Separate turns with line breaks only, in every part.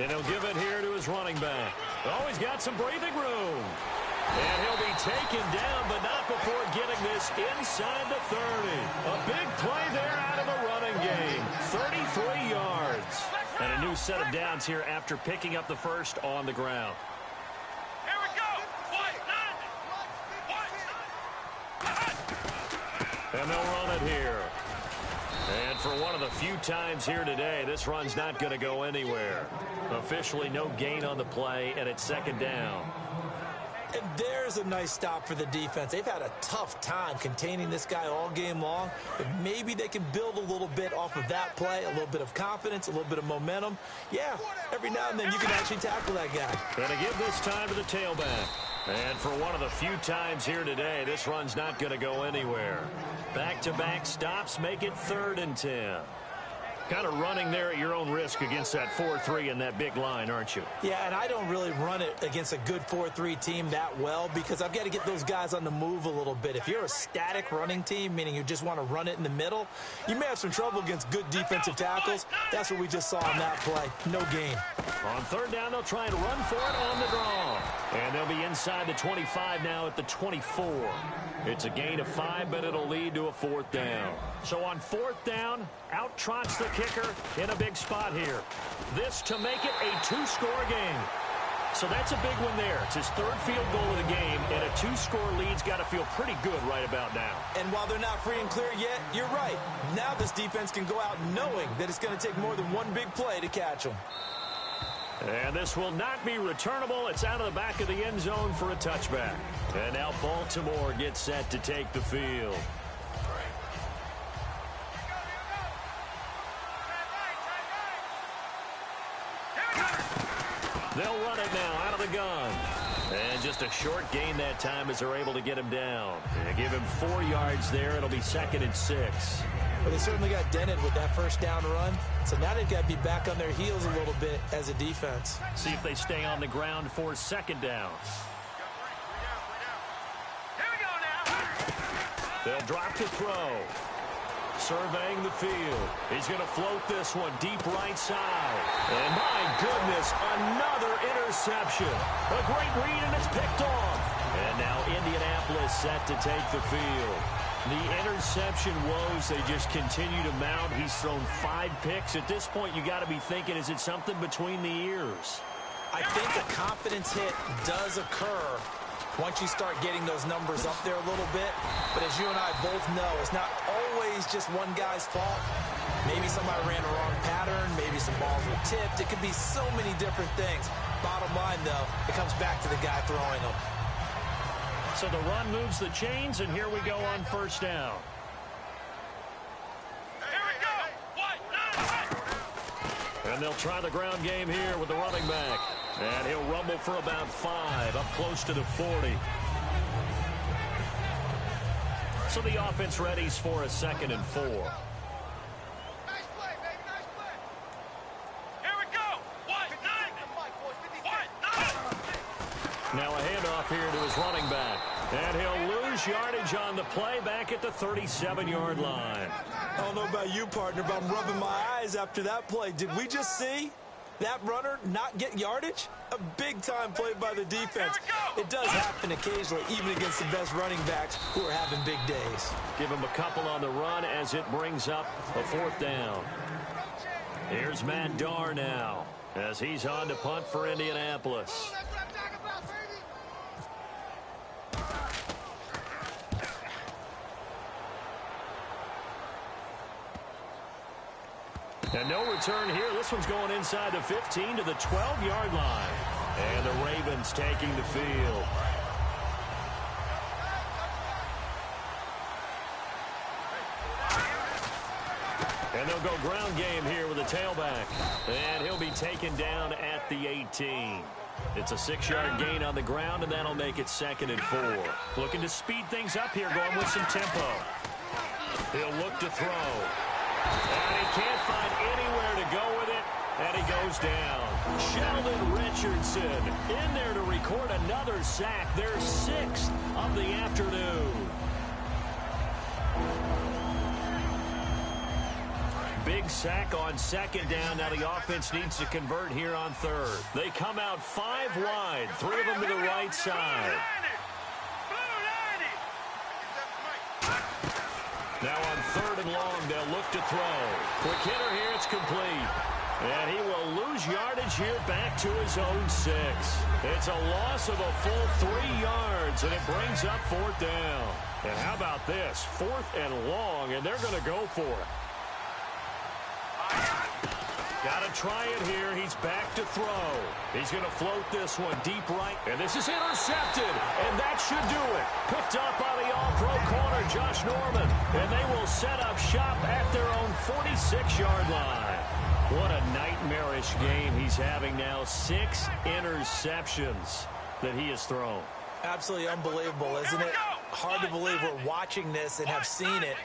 And he'll give it here to his running back. Oh, he's got some breathing room. And he'll be taken down, but not before getting this inside the 30. A big play there out of the running game. 33 yards. And a new set of downs here after picking up the first on the ground.
Here we go.
And they'll run it here. And for one of the few times here today, this run's not going to go anywhere. Officially no gain on the play, and it's second down.
And there's a nice stop for the defense. They've had a tough time containing this guy all game long, but maybe they can build a little bit off of that play, a little bit of confidence, a little bit of momentum. Yeah, every now and then you can actually tackle that guy.
And to give this time to the tailback. And for one of the few times here today, this run's not going to go anywhere. Back-to-back stops make it 3rd and 10. Kind of running there at your own risk against that 4-3 and that big line, aren't you?
Yeah, and I don't really run it against a good 4-3 team that well because I've got to get those guys on the move a little bit. If you're a static running team, meaning you just want to run it in the middle, you may have some trouble against good defensive tackles. That's what we just saw on that play. No gain.
On 3rd down, they'll try and run for it on the draw. And they'll be inside the 25 now at the 24. It's a gain of 5, but it'll lead to a 4th down. So on 4th down, out trots the kicker in a big spot here. This to make it a 2-score game. So that's a big one there. It's his 3rd field goal of the game, and a 2-score lead's got to feel pretty good right about now.
And while they're not free and clear yet, you're right. Now this defense can go out knowing that it's going to take more than one big play to catch them.
And this will not be returnable. It's out of the back of the end zone for a touchback. And now Baltimore gets set to take the field. They'll run it now out of the gun. And just a short gain that time as they're able to get him down. And give him 4 yards there. It'll be 2nd and 6.
Well, they certainly got dented with that first down run. So now they've got to be back on their heels a little bit as a defense.
See if they stay on the ground for 2nd down.
Here we go now.
They'll drop to throw. Surveying the field. He's going to float this one deep right side. And my goodness, another interception. A great read, and it's picked off. And now Indianapolis set to take the field. The interception woes, they just continue to mount. He's thrown 5 picks. At this point, you got to be thinking, is it something between the ears?
I think a confidence hit does occur once you start getting those numbers up there a little bit. But as you and I both know, it's not always just one guy's fault. Maybe somebody ran a wrong pattern. Maybe some balls were tipped. It could be so many different things. Bottom line, though, it comes back to the guy throwing them.
So the run moves the chains, and here we go on 1st down.
Here we go.
And they'll try the ground game here with the running back. And he'll rumble for about 5, up close to the 40. So the offense readies for a 2nd and 4.
Nice play, baby. Nice play. Here we go. 1-9.
Now a handoff here to his running back. And he'll lose yardage on the play back at the 37-yard line.
I don't know about you, partner, but I'm rubbing my eyes after that play. Did we just see that runner not get yardage? A big-time play by the defense. It does happen occasionally, even against the best running backs who are having big days.
Give him a couple on the run as it brings up a 4th down. Here's Matt Darr now as he's on to punt for Indianapolis. And no return here. This one's going inside the 15 to the 12-yard line. And the Ravens taking the field. And they'll go ground game here with a tailback. And he'll be taken down at the 18. It's a 6-yard gain on the ground, and that'll make it 2nd and 4. Looking to speed things up here, going with some tempo. He'll look to throw. And he can't find anywhere to go with it, and he goes down. Sheldon Richardson in there to record another sack, their 6th of the afternoon. big sack on second down. Now the offense needs to convert here on third. They come out 5 wide, 3 of them to the right side. Now on third and long, they'll look to throw. Quick hitter here, it's complete. And he will lose yardage here back to his own 6. It's a loss of a full 3 yards, and it brings up 4th down. And how about this? 4th and long, and they're going to go for it. Got to try it here. He's back to throw. He's going to float this one deep right. And this is intercepted. And that should do it. Picked up by the all-pro corner, Josh Norman. And they will set up shop at their own 46-yard line. What a nightmarish game he's having now. 6 interceptions that he has thrown.
Absolutely unbelievable, isn't it? Hard to believe we're watching this and have seen it.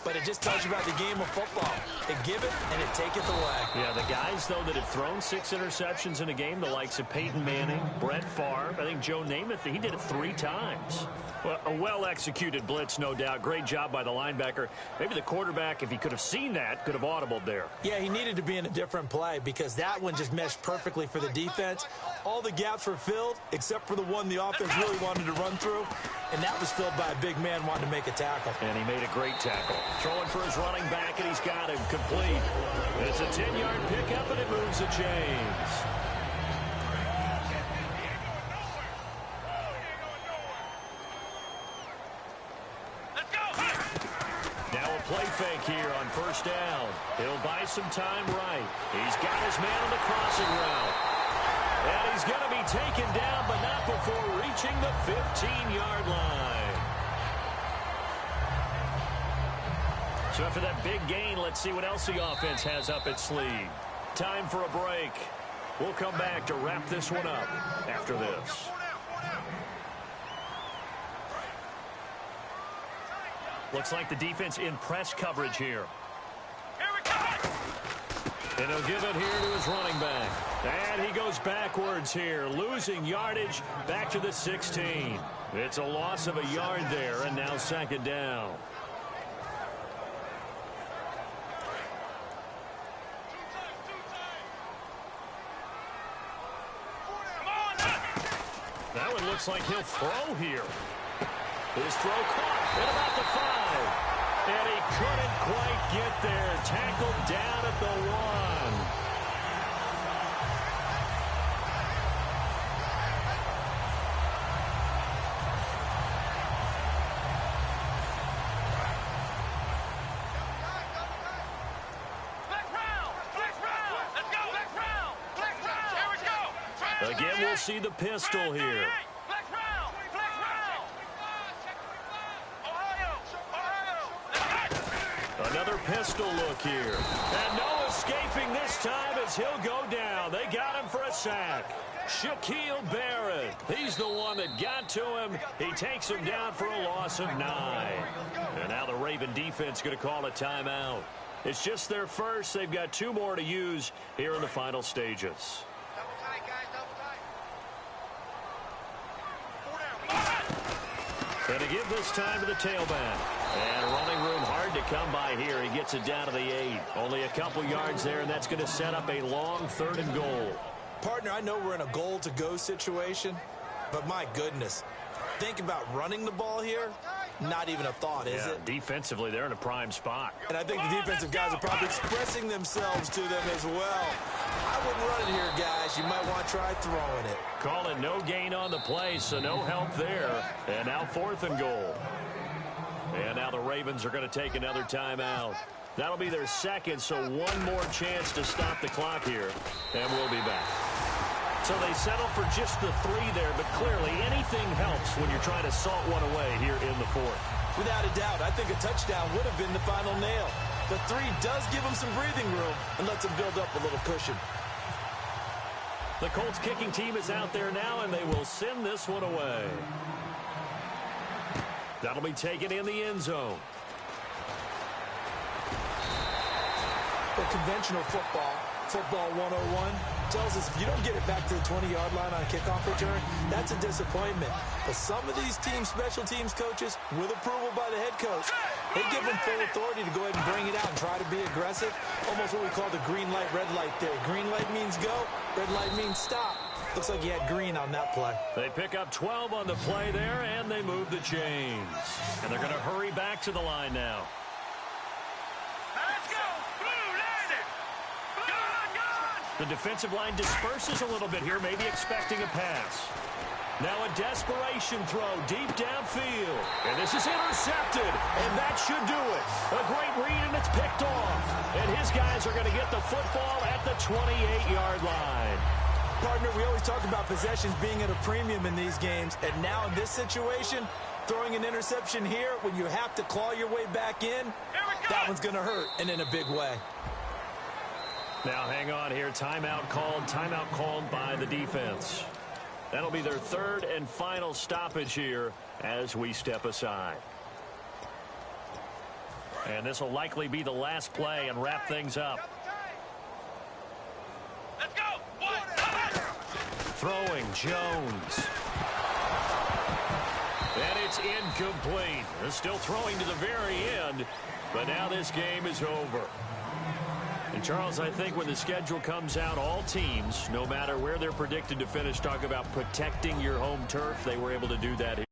But it just tells you about the game of football. They give it, and it taketh away. Yeah,
the guys, though, that have thrown 6 interceptions in a game, the likes of Peyton Manning, Brett Favre, I think Joe Namath, he did it 3 times. Well, a well-executed blitz, no doubt. Great job by the linebacker. Maybe the quarterback, if he could have seen that, could have audibled there.
Yeah, he needed to be in a different play because that one just meshed perfectly for the defense. All the gaps were filled except for the one the offense really wanted to run through, and that was filled by a big man wanting to make a tackle.
And he made a great tackle. Throwing for his running back, and he's got him complete. It's a 10-yard pickup, and it moves the chains. Now a play fake here on first down. He'll buy some time right. He's got his man on the crossing route. And he's going to be taken down, but not before reaching the 15-yard line. So after that big gain, let's see what else the offense has up its sleeve. Time for a break. We'll come back to wrap this one up after this. Looks like the defense in press coverage here. And he'll give it here to his running back. And he goes backwards here, losing yardage back to the 16. It's a loss of a yard there, and now second down. That one looks like he'll throw here. His throw caught at about the 5. And he couldn't quite get there. Tackled down at the 1. Again, we'll see the pistol here. Another pistol look here. And no escaping this time as he'll go down. They got him for a sack. Shaquille Barrett. He's the one that got to him. He takes him down for a loss of 9. And now the Raven defense going to call a timeout. It's just their first. They've got 2 more to use here in the final stages.
Double tight, guys, double tight.
And to give this time to the tailback. And running room hard to come by here. He gets it down to the 8. Only a couple yards there, and that's going to set up a long 3rd and goal.
Partner, I know we're in a goal-to-go situation, but my goodness, think about running the ball here. Not even a thought, is it?
Defensively, they're in a prime spot.
And I think the defensive guys are probably expressing themselves to them as well. I wouldn't run it here, guys. You might want to try throwing it.
Calling no gain on the play, so no help there. And now 4th and goal. And now the Ravens are going to take another timeout. That'll be their second, so 1 more chance to stop the clock here. And we'll be back. So they settle for just the 3 there, but clearly anything helps when you're trying to salt one away here in the 4th.
Without a doubt, I think a touchdown would have been the final nail. The 3 does give them some breathing room and lets them build up a little cushion.
The Colts kicking team is out there now, and they will send this one away. That'll be taken in the end zone.
For conventional football 101, tells us if you don't get it back to the 20-yard line on a kickoff return, that's a disappointment. But some of these special teams coaches, with approval by the head coach, they give them full authority to go ahead and bring it out and try to be aggressive. Almost what we call the green light, red light theory. Green light means go, red light means stop. Looks like he had green on that play.
They pick up 12 on the play there, and they move the chains. And they're going to hurry back to the line now.
Let's go! Blue landed!
The defensive line disperses a little bit here, maybe expecting a pass. Now a desperation throw deep downfield. And this is intercepted, and that should do it. A great read, and it's picked off. And his guys are going to get the football at the 28-yard line.
Partner, we always talk about possessions being at a premium in these games. And now in this situation, throwing an interception here when you have to claw your way back in, that one's going to hurt, and in a big way.
Now hang on here. Timeout called by the defense. That'll be their third and final stoppage here as we step aside. And this will likely be the last play and wrap things up.
Let's go!
Throwing Jones. And it's incomplete. They're still throwing to the very end, but now this game is over. And, Charles, I think when the schedule comes out, all teams, no matter where they're predicted to finish, talk about protecting your home turf. They were able to do that here.